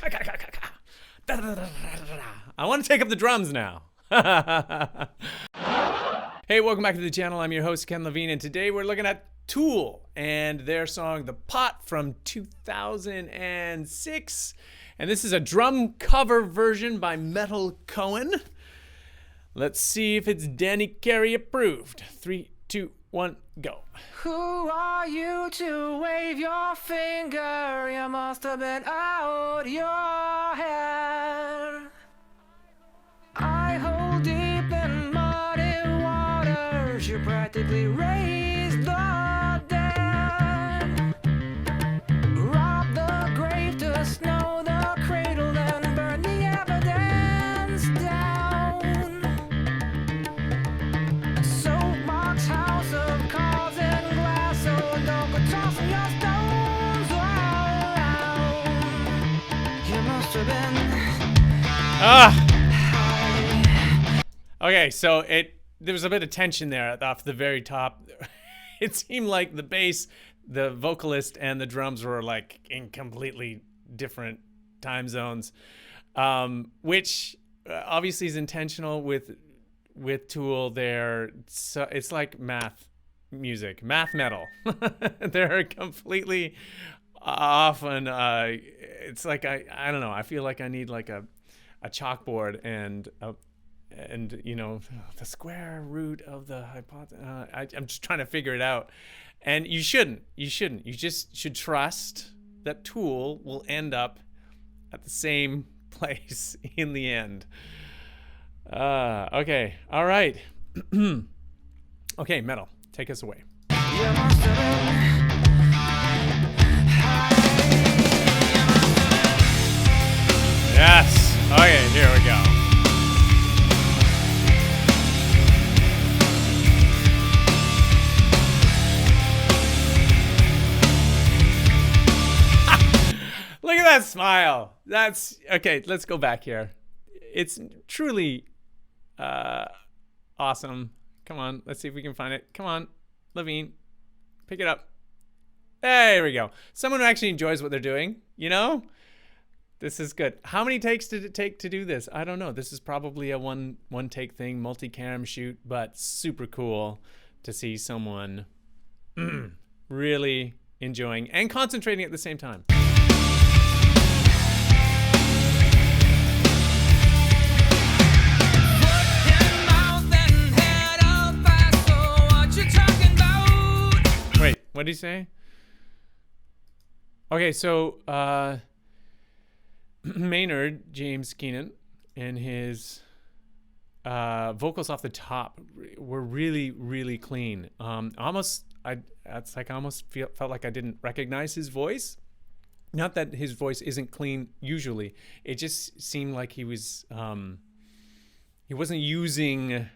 I want to take up the drums now. Hey, welcome back to the channel. I'm your host, Ken Levine, and today we're looking at Tool and their song, The Pot, from 2006. And this is a drum cover version by Meytal Cohen. Let's see if it's Danny Carey approved. 3, 2, 1, go. Who are you to wave your finger? You must have been out your head. I hold deep in muddy waters. You practically raised the dead. Rob the grave to snow the cradle, then burn the evidence down. Soapbox house of cars and glass, so don't go tossing your stones around. You must have been high. Okay, so there was a bit of tension there off the very top. It seemed like the bass, the vocalist, and the drums were like in completely different time zones, which obviously is intentional with Tool. It's like math music, math metal. They're completely off, and it's like I don't know. I feel like I need like a chalkboard and you know, the square root of the hypothesis. I'm just trying to figure it out. And you shouldn't. You just should trust that Tool will end up at the same place in the end. Okay. All right. Okay, Meytal, take us away. You must have been high. Yes. Okay, here we go. Look at that smile. That's okay. Let's go back here. It's truly awesome. Come on, let's see if we can find it. Come on, Levine, pick it up. There we go. Someone who actually enjoys what they're doing. You know, this is good. How many takes did it take to do this? I don't know. This is probably a one take thing, multi-cam shoot, but super cool to see someone really enjoying and concentrating at the same time. Wait, what did he say? Okay, so Maynard James Keenan and his vocals off the top were really, really clean. I almost felt like I didn't recognize his voice. Not that his voice isn't clean usually. It just seemed like he wasn't using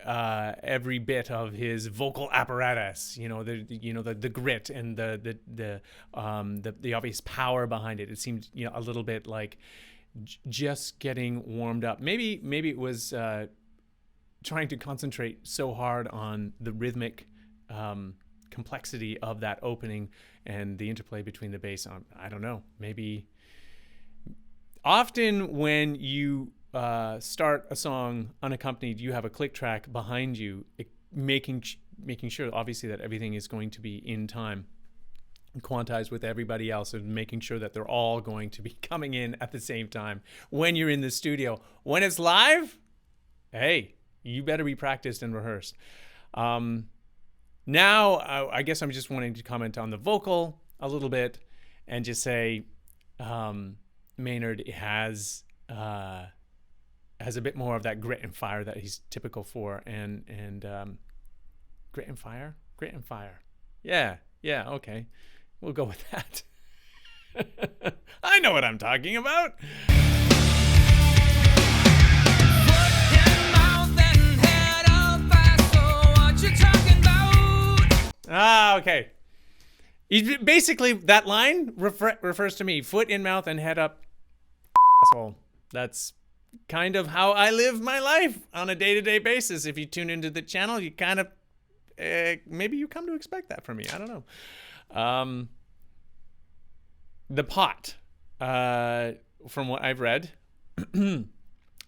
every bit of his vocal apparatus, the grit and the obvious power behind it. It seemed, a little bit like just getting warmed up. Maybe it was trying to concentrate so hard on the rhythmic complexity of that opening and the interplay between the bass. I don't know. Maybe often when you start a song unaccompanied, you have a click track behind you, making sure obviously that everything is going to be in time, quantized with everybody else, and making sure that they're all going to be coming in at the same time when you're in the studio. When it's live, hey, you better be practiced and rehearsed. Now I guess I'm just wanting to comment on the vocal a little bit and just say Maynard has a bit more of that grit and fire that he's typical for, and grit and fire. Yeah, okay, we'll go with that. I know what I'm talking about. Okay. Basically, that line refers to me. Foot in mouth and head up, asshole. That's kind of how I live my life on a day-to-day basis. If you tune into the channel, you kind of maybe you come to expect that from me. I don't know. The Pot From what I've read on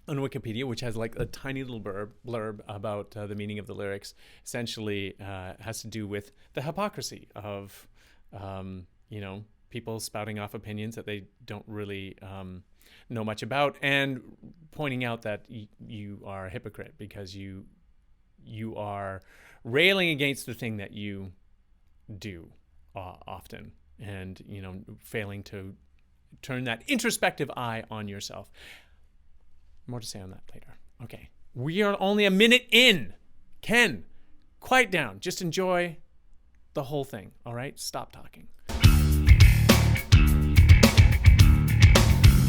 Wikipedia, which has like a tiny little blurb about the meaning of the lyrics, essentially has to do with the hypocrisy of, people spouting off opinions that they don't really know much about, and pointing out that you are a hypocrite because you are railing against the thing that you do often, and failing to turn that introspective eye on yourself. More to say on that later. Okay, we are only a minute in. Ken, quiet down. Just enjoy the whole thing. All right, stop talking.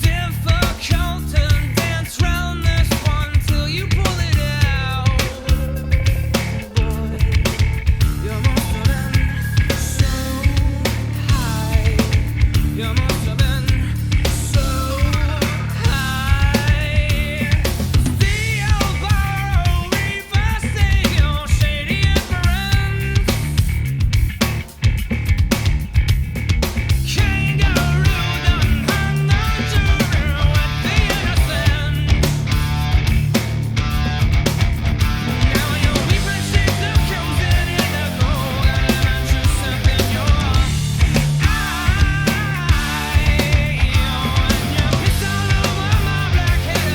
Difficult to dance round this one till you pull it out. Boy, you must have been so high. You must have been so high. Steel borrow, reversing your shady inference. Kangaroo done hung the jury with the innocent. Now your weeping shades accusing in the cold and you sip in your eye. And you piss all over my black hair.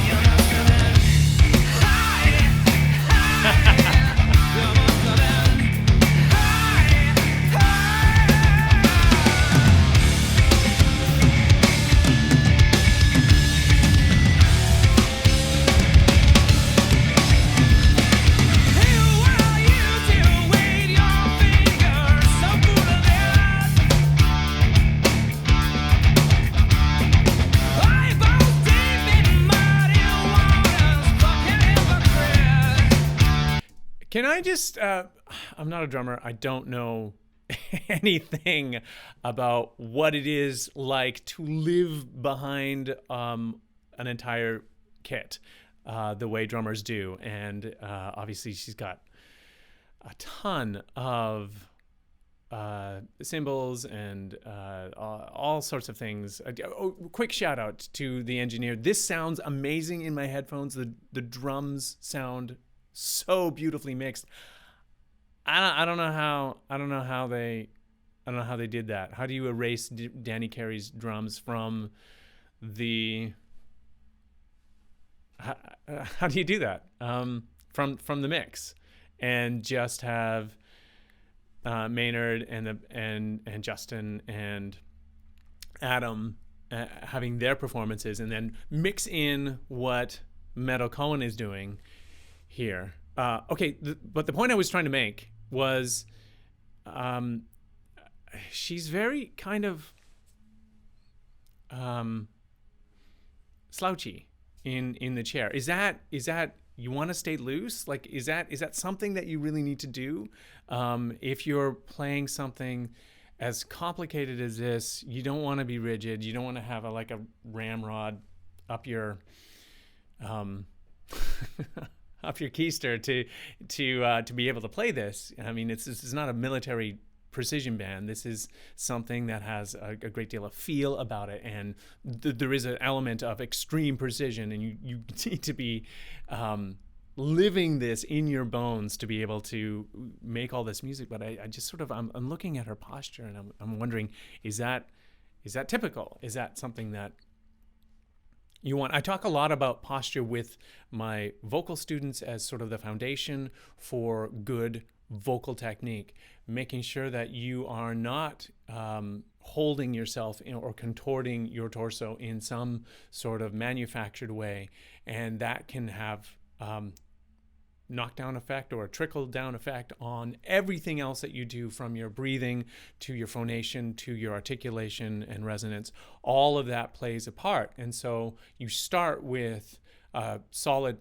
You must have been high. You must have been Can I just, I'm not a drummer. I don't know anything about what it is like to live behind an entire kit the way drummers do. And obviously she's got a ton of cymbals and all sorts of things. Quick shout out to the engineer. This sounds amazing in my headphones. The drums sound so beautifully mixed. I don't know how they did that. How do you erase Danny Carey's drums from the? How do you do that from the mix, and just have Maynard and Justin and Adam having their performances, and then mix in what Meytal Cohen is doing here. Okay, but the point I was trying to make was she's very kind of slouchy in the chair. Is that you want to stay loose? Like, is that something that you really need to do? If you're playing something as complicated as this, you don't want to be rigid. You don't want to have a ramrod up your up your keister to be able to play this. I mean, this is not a military precision band. This is something that has a great deal of feel about it, and there is an element of extreme precision, and you need to be living this in your bones to be able to make all this music. But I just sort of I'm looking at her posture, and I'm wondering, is that typical? Is that something that you want? I talk a lot about posture with my vocal students as sort of the foundation for good vocal technique, making sure that you are not holding yourself or contorting your torso in some sort of manufactured way, and that can have knockdown effect or a trickle down effect on everything else that you do, from your breathing to your phonation to your articulation and resonance. All of that plays a part. And so you start with a solid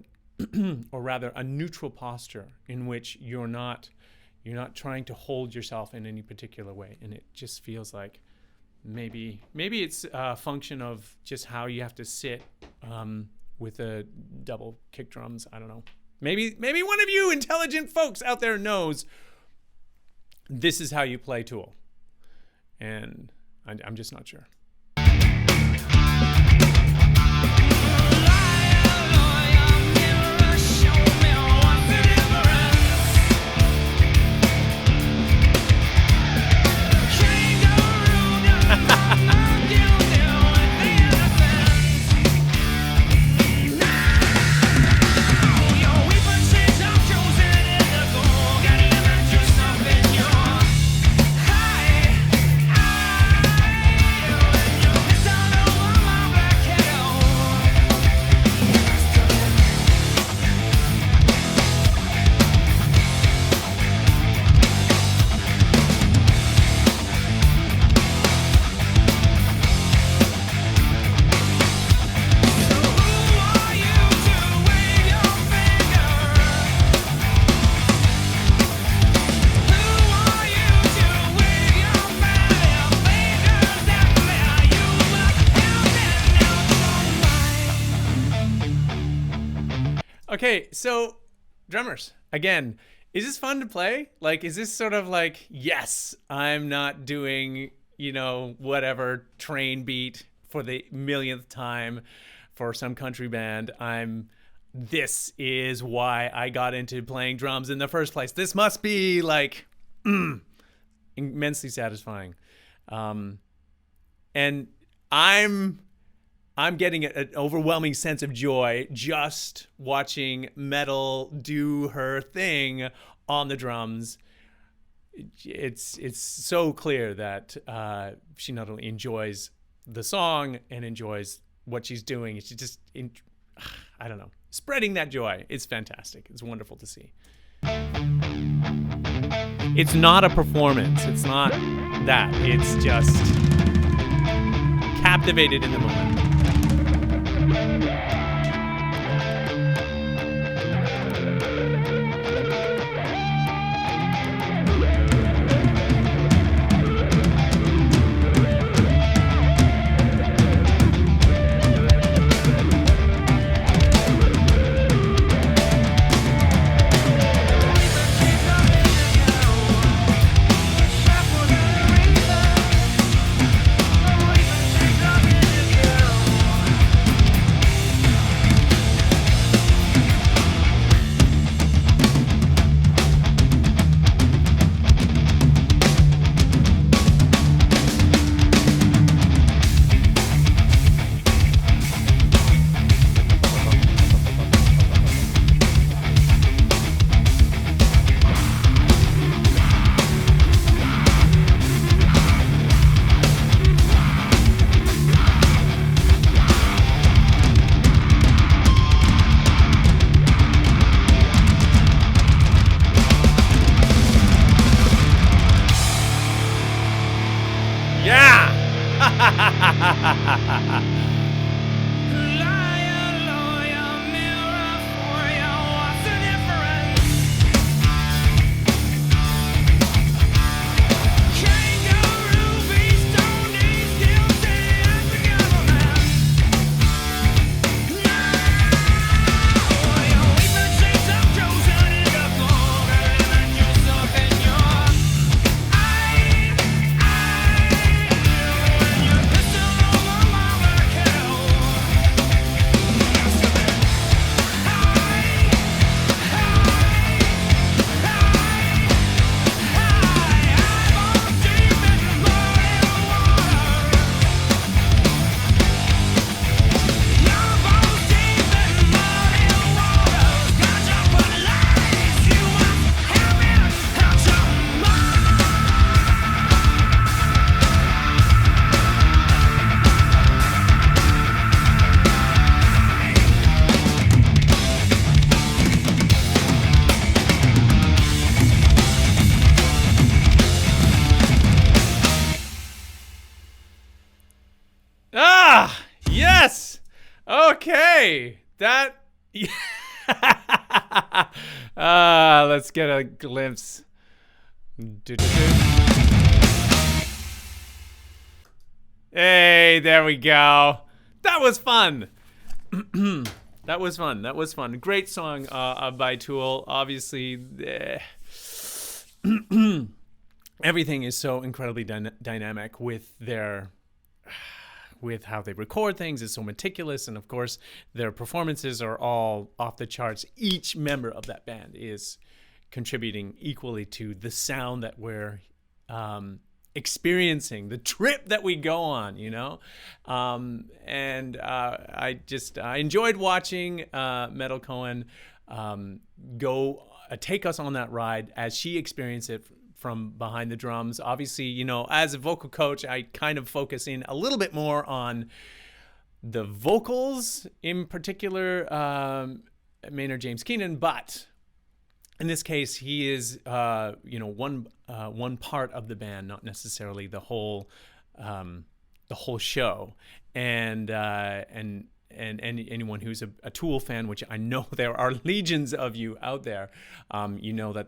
or rather a neutral posture in which you're not trying to hold yourself in any particular way. And it just feels like maybe it's a function of just how you have to sit with the double kick drums. I don't know. Maybe one of you intelligent folks out there knows this is how you play Tool. And I'm just not sure. Okay, so drummers, again, is this fun to play? Like, is this sort of like, yes, I'm not doing, whatever train beat for the millionth time for some country band. This is why I got into playing drums in the first place. This must be like immensely satisfying. And I'm getting an overwhelming sense of joy just watching Meytal do her thing on the drums. It's so clear that she not only enjoys the song and enjoys what she's doing, she's just, I don't know, spreading that joy. It's fantastic. It's wonderful to see. It's not a performance. It's not that. It's just captivated in the moment. Yes. Okay. That. Let's get a glimpse. Hey, there we go. That was fun. That was fun. That was fun. Great song by Tool. Obviously, everything is so incredibly dynamic with with how they record things. Is so meticulous, and of course their performances are all off the charts. Each member of that band is contributing equally to the sound that we're experiencing, the trip that we go on, and I enjoyed watching Meytal Cohen go take us on that ride as she experienced it from behind the drums. Obviously, as a vocal coach, I kind of focus in a little bit more on the vocals, in particular, Maynard James Keenan, but in this case, he is, one part of the band, not necessarily the whole show. And anyone who's a Tool fan, which I know there are legions of you out there, that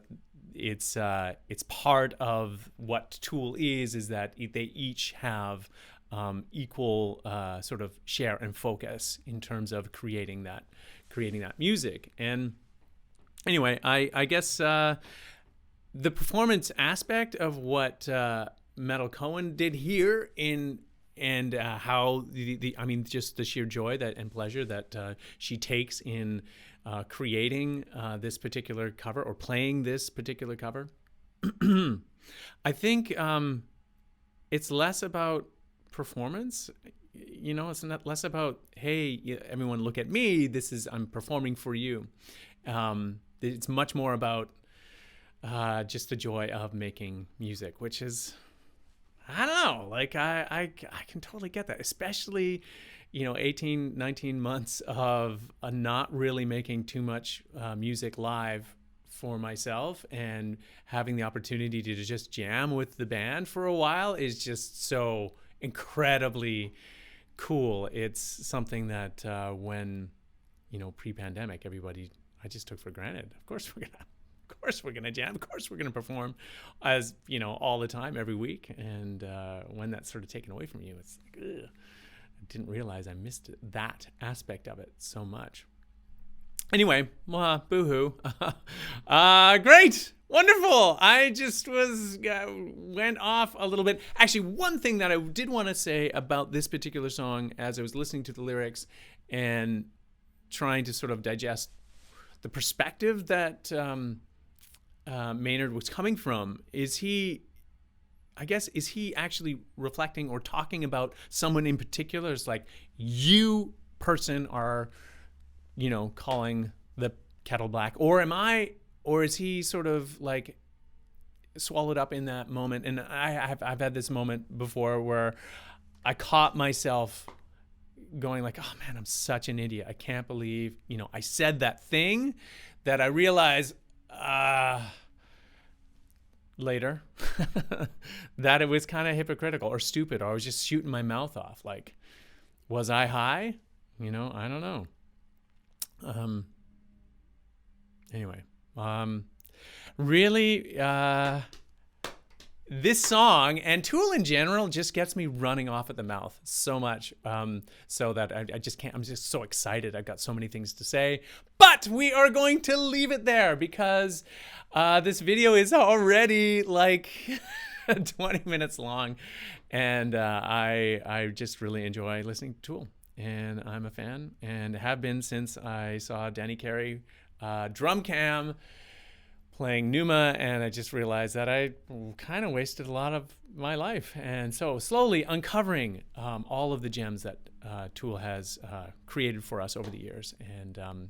it's part of what Tool is that they each have equal sort of share and focus in terms of creating that music. And anyway, I guess the performance aspect of what Meytal Cohen did here and how just the sheer joy and pleasure that she takes in creating this particular cover or playing this particular cover. I think it's less about performance. It's not less about, hey, everyone look at me. I'm performing for you. It's much more about just the joy of making music, which is, I don't know, like I can totally get that, especially 18, 19 months of not really making too much music live for myself, and having the opportunity to just jam with the band for a while is just so incredibly cool. It's something that when pre-pandemic, I just took for granted. Of course we're gonna jam. Of course we're gonna perform, as all the time, every week. And when that's sort of taken away from you, it's like, ugh. I didn't realize I missed that aspect of it so much. Anyway, boo-hoo. Great, wonderful. I just went off a little bit. Actually, one thing that I did want to say about this particular song, as I was listening to the lyrics and trying to sort of digest the perspective that Maynard was coming from, is he actually reflecting or talking about someone in particular? It's like, you person are, calling the kettle black, or is he sort of like swallowed up in that moment? And I've had this moment before where I caught myself going like, oh man, I'm such an idiot. I can't believe, I said that thing that I realized later that it was kind of hypocritical or stupid, or I was just shooting my mouth off. Like, was I high? I don't know. Anyway, really, this song and Tool in general just gets me running off at the mouth so much, so that I just can't. I'm just so excited. I've got so many things to say, but we are going to leave it there because this video is already like 20 minutes long, and I just really enjoy listening to Tool, and I'm a fan and have been since I saw Danny Carey drum cam playing Numa, and I just realized that I kind of wasted a lot of my life. And so slowly uncovering all of the gems that Tool has created for us over the years. And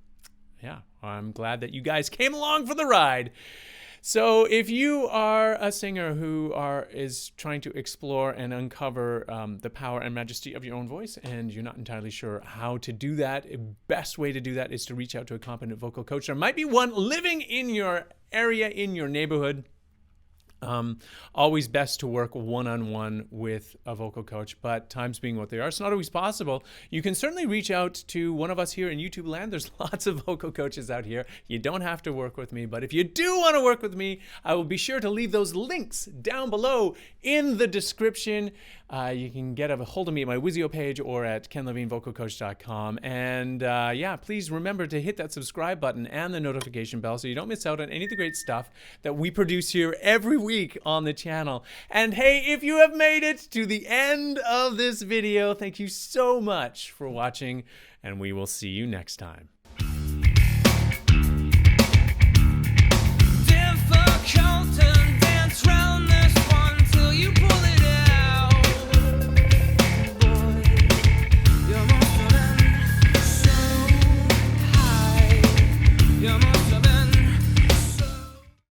yeah, I'm glad that you guys came along for the ride. So if you are a singer who is trying to explore and uncover the power and majesty of your own voice, and you're not entirely sure how to do that, the best way to do that is to reach out to a competent vocal coach. There might be one living in your area, in your neighborhood. Always best to work one-on-one with a vocal coach, but times being what they are, it's not always possible. You can certainly reach out to one of us here in YouTube land. There's lots of vocal coaches out here. You don't have to work with me, but if you do want to work with me, I will be sure to leave those links down below in the description. You can get a hold of me at my Wizio page or at kenlevinevocalcoach.com. And yeah, please remember to hit that subscribe button and the notification bell so you don't miss out on any of the great stuff that we produce here every week. week on the channel. And hey, if you have made it to the end of this video, thank you so much for watching, and we will see you next time.